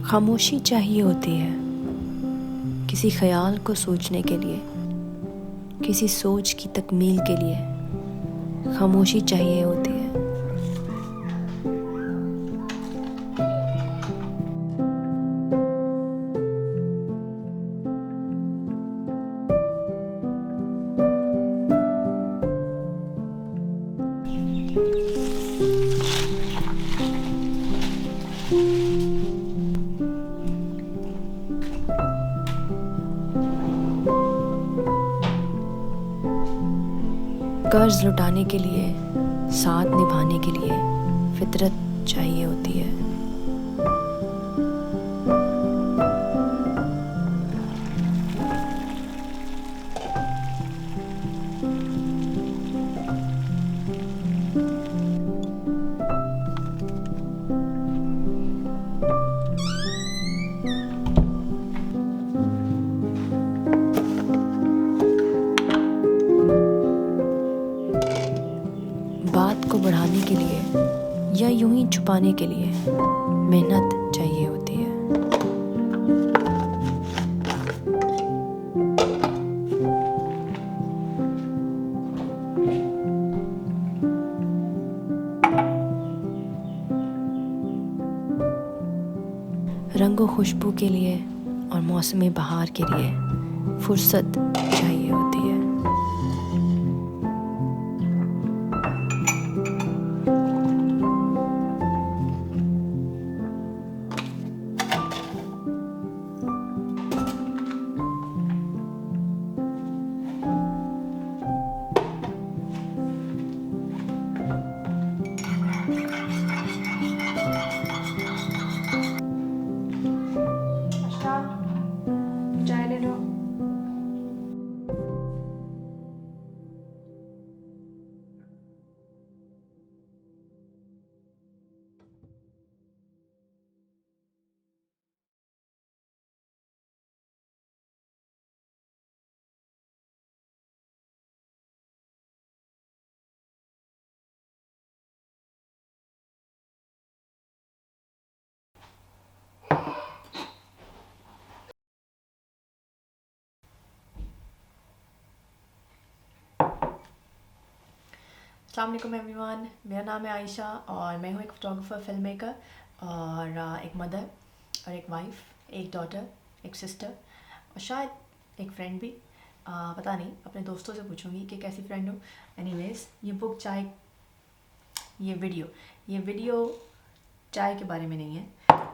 खामोशी चाहिए होती है किसी ख्याल को सोचने के लिए, किसी सोच की तकमील के लिए खामोशी चाहिए होती है। कर्ज लुटाने के लिए, साथ निभाने के लिए फितरत चाहिए होती है। बात को बढ़ाने के लिए या यूं ही छुपाने के लिए मेहनत चाहिए होती है। रंगो खुशबू के लिए और मौसमी बहार के लिए फुर्सत चाहिए होती है। चाय ले लो। अस्सलाम वालेकुम एवरीवन, मेरा नाम है आयशा और मैं हूँ एक फ़ोटोग्राफ़र, फ़िल्म मेकर और एक मदर और एक वाइफ़, एक डॉटर, एक सिस्टर और शायद एक फ्रेंड भी। पता नहीं, अपने दोस्तों से पूछूंगी कि कैसी फ्रेंड हो। एनीवेज़, ये वीडियो चाय के बारे में नहीं है,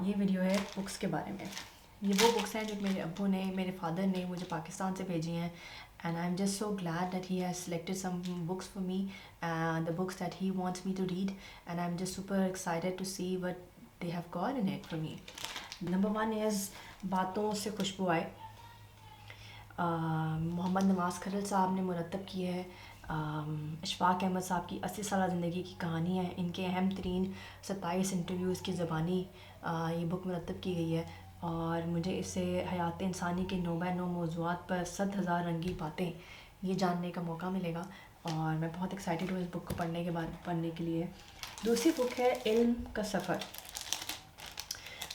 ये वीडियो है बुक्स के बारे में। ये वो बुक्स हैं जो मेरे अब्बू ने, मेरे फादर ने मुझे पाकिस्तान से भेजी हैं। And I'm just so glad that he has selected some books for me, the books that he wants me to read, and I'm just super excited to see what they have got in it for me. Number one is बातों से खुशबू आए। मोहम्मद नवाज़ खलील साहब ने मुरतब की है। इशफाक अहमद साहब की 80 साल ज़िंदगी की कहानी है। इनके अहम तरीन 27 इंटरव्यूज़ की ज़बानी ये बुक मुरतब की गई है और मुझे इससे हयात इंसानी के 9x9 मौज़ूआत पर 100,000 रंगी बातें ये जानने का मौका मिलेगा और मैं बहुत एक्साइटेड हूँ इस बुक को पढ़ने के लिए। दूसरी बुक है इल्म का सफ़र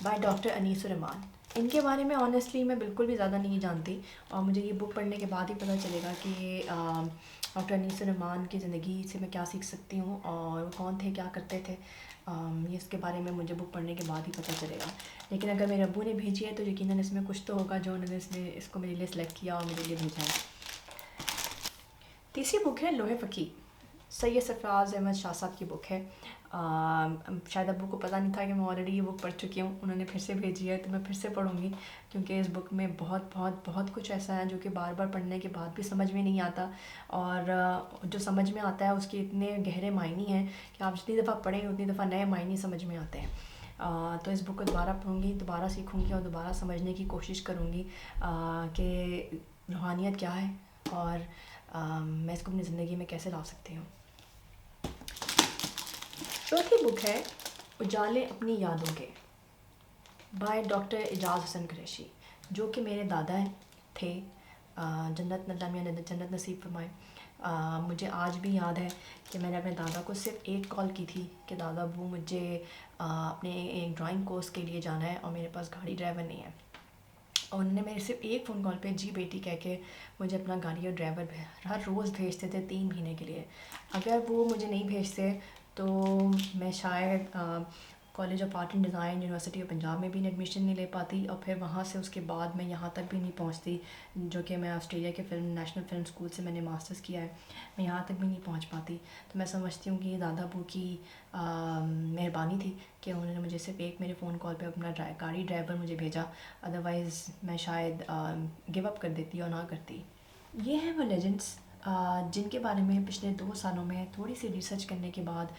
बाय डॉक्टर अनीस रहमान। इनके बारे में ऑनेस्टली मैं बिल्कुल भी ज़्यादा नहीं जानती और मुझे ये बुक पढ़ने के बाद ही पता चलेगा कि डॉक्टर अनीस रहमान की ज़िंदगी से मैं क्या सीख सकती हूँ और वो कौन थे, क्या करते थे। ये इसके बारे में मुझे बुक पढ़ने के बाद ही पता चलेगा। लेकिन अगर मेरे अब्बू ने भेजी है तो यकीनन इसमें कुछ तो होगा जो उन्होंने इसको मेरे लिए सिलेक्ट किया और मेरे लिए भेजा है। तीसरी बुक है लोहे फ़कीर, सैयद सरफराज अहमद शाह साहब की बुक है। शायद अब्बू को पता नहीं था कि मैं ऑलरेडी ये बुक पढ़ चुकी हूँ, उन्होंने फिर से भेजी है तो मैं फिर से पढ़ूँगी क्योंकि इस बुक में बहुत कुछ ऐसा है जो कि बार बार पढ़ने के बाद भी समझ में नहीं आता और जो समझ में आता है उसके इतने गहरे मायने हैं कि आप जितनी दफ़ा पढ़ें उतनी दफ़ा नए मायने समझ में आते हैं। तो इस बुक को दोबारा पढ़ूँगी, दोबारा सीखूँगी और दोबारा समझने की कोशिश करूँगी कि रूहानियत क्या है और मैं इसको अपनी ज़िंदगी में कैसे ला सकती हूँ। चौथी बुक है उजाले अपनी यादों के बाय डॉक्टर एजाज़ हसन कुरैशी, जो कि मेरे दादा थे जन्नत न जामिया ने जन्नत नसीब फरमाए। मुझे आज भी याद है कि मैंने अपने दादा को सिर्फ़ एक कॉल की थी कि दादा वो मुझे अपने एक ड्राइंग कोर्स के लिए जाना है और मेरे पास गाड़ी ड्राइवर नहीं है। और उन्होंने मेरे सिर्फ एक फ़ोन कॉल पे जी बेटी कह के मुझे अपना गाड़ी और ड्राइवर हर रोज़ भेजते थे 3 महीने के लिए। अगर वो मुझे नहीं भेजते तो मैं शायद college of art and design university of Punjab में भी एडमिशन नहीं ले पाती, और फिर वहाँ से उसके बाद मैं यहाँ तक भी नहीं पहुँचती, जो कि मैं ऑस्ट्रेलिया के फिल्म नेशनल फ़िल्म स्कूल से मैंने मास्टर्स किया है, मैं यहाँ तक भी नहीं पहुँच पाती। तो मैं समझती हूँ कि ये दादा बू की मेहरबानी थी कि उन्होंने मुझे सिर्फ एक मेरे फ़ोन कॉल पे अपना गाड़ी ड्राइवर मुझे भेजा, अदरवाइज़ मैं शायद गिव अप कर देती और ना करती। ये हैं वो लेजेंड्स जिनके बारे में पिछले 2 सालों में थोड़ी सी रिसर्च करने के बाद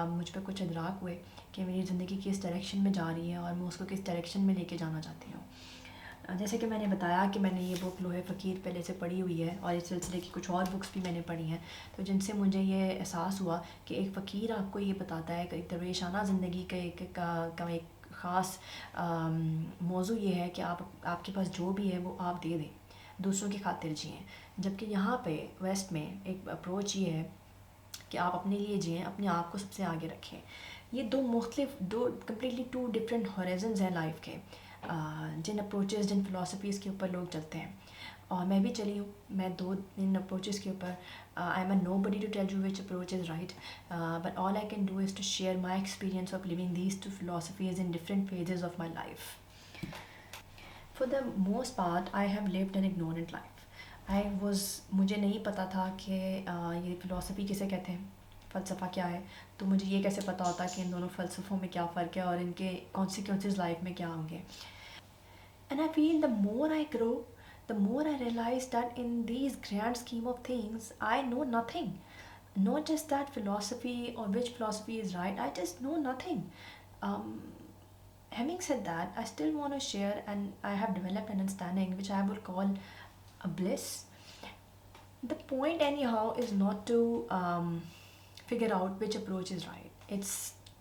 मुझ पर कुछ इदराक हुए कि मेरी ज़िंदगी किस डायरेक्शन में जा रही है और मैं उसको किस डायरेक्शन में लेके जाना चाहती हूँ। जैसे कि मैंने बताया कि मैंने ये बुक लोहे फ़कीर पहले से पढ़ी हुई है और इस सिलसिले की कुछ और बुक्स भी मैंने पढ़ी हैं, तो जिनसे मुझे ये एहसास हुआ कि एक फ़कीर आपको ये बताता है कि एक दरवेशाना ज़िंदगी का एक ख़ास मौजू ये है कि आपके पास जो भी है वो आप दे दें, दूसरों की खातिर जिएँ। जबकि यहाँ पे वेस्ट में एक अप्रोच ये है कि आप अपने लिए जिएँ, अपने आप को सबसे आगे रखें। ये दो कम्प्लीटली टू डिफरेंट हॉरिज़न्स हैं लाइफ के, जिन अप्रोचेस जिन फ़िलासफ़ीज़ के ऊपर लोग चलते हैं, और मैं भी चली हूँ। मैं इन अप्रोचेस के ऊपर I am a nobody to tell you which approach is right, but all I can do is to share my experience of living these two philosophies in different phases of my life. For the most part I have lived an ignorant life. मुझे नहीं पता था कि ये philosophy किसे कहते हैं, फ़लसफ़ा क्या है, तो मुझे ये कैसे पता होता कि इन दोनों फ़लसफ़ों में क्या फ़र्क है और इनके कॉन्सिक्वेंसेस लाइफ में क्या होंगे। And I feel the more I grow, the more I realize that in these grand scheme of things, I know nothing. Not just that philosophy or which philosophy is right, I just know nothing. Um, Having said that, I still want to share, and I have developed an understanding which I would call a bliss. The point, anyhow, is not to figure out which approach is right. It's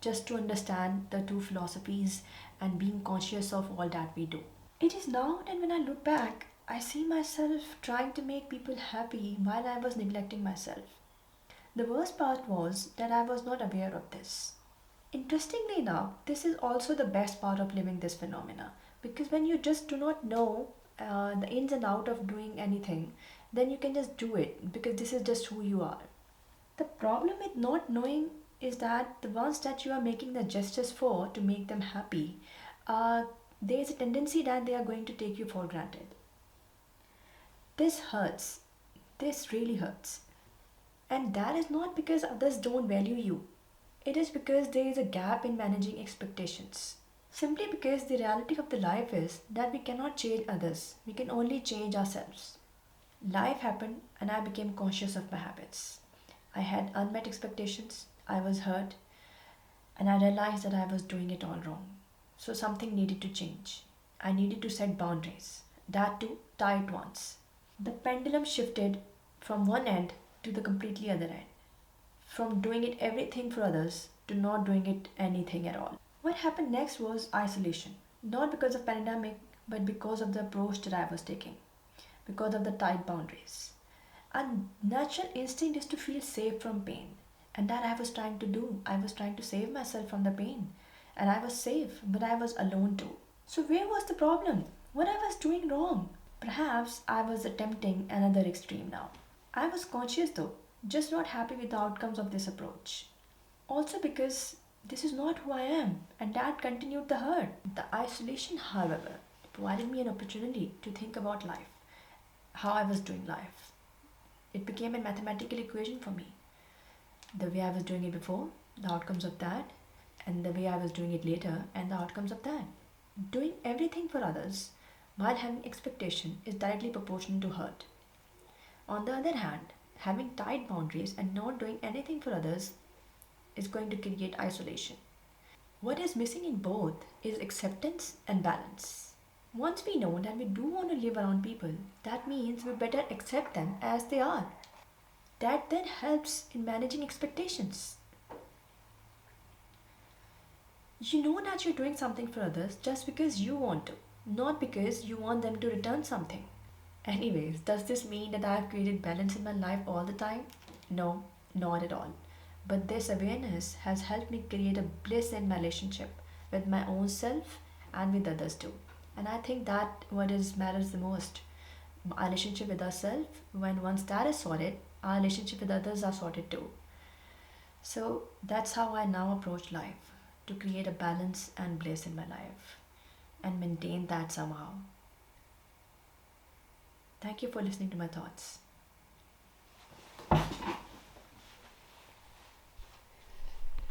just to understand the two philosophies and being conscious of all that we do. It is now that when I look back, I see myself trying to make people happy while I was neglecting myself. The worst part was that I was not aware of this. Interestingly enough, this is also the best part of living this phenomena, because when you just do not know the ins and out of doing anything, then you can just do it because this is just who you are. The problem with not knowing is that the ones that you are making the gestures for to make them happy, uh, there is a tendency that they are going to take you for granted. This hurts. This really hurts. And that is not because others don't value you. It is because there is a gap in managing expectations. Simply because the reality of the life is that we cannot change others, we can only change ourselves. Life happened and I became conscious of my habits. I had unmet expectations, I was hurt, and I realized that I was doing it all wrong. So something needed to change. I needed to set boundaries, that too tight ones. The pendulum shifted from one end to the completely other end, from doing it everything for others to not doing it anything at all. What happened next was isolation, not because of pandemic, but because of the approach that I was taking, because of the tight boundaries. A natural instinct is to feel safe from pain, and that I was trying to do. I was trying to save myself from the pain, and I was safe, but I was alone too. So, where was the problem? What I was doing wrong? Perhaps I was attempting another extreme now. I was conscious though, just not happy with the outcomes of this approach. Also, because this is not who I am, and that continued the hurt. The isolation, however, provided me an opportunity to think about life, how I was doing life. It became a mathematical equation for me. The way I was doing it before, the outcomes of that, and the way I was doing it later, and the outcomes of that. Doing everything for others while having expectation is directly proportional to hurt. On the other hand, having tight boundaries and not doing anything for others is going to create isolation. What is missing in both is acceptance and balance. Once we know that we do want to live around people, that means we better accept them as they are. That then helps in managing expectations. You know that you're doing something for others just because you want to, not because you want them to return something. Anyways, does this mean that I've created balance in my life all the time? No, not at all. But this awareness has helped me create a bliss in my relationship with my own self and with others too. And I think that what is matters the most. Our relationship with ourselves, when once that is sorted, our relationship with others are sorted too. So that's how I now approach life, to create a balance and bliss in my life and maintain that somehow. Thank you for listening to my thoughts.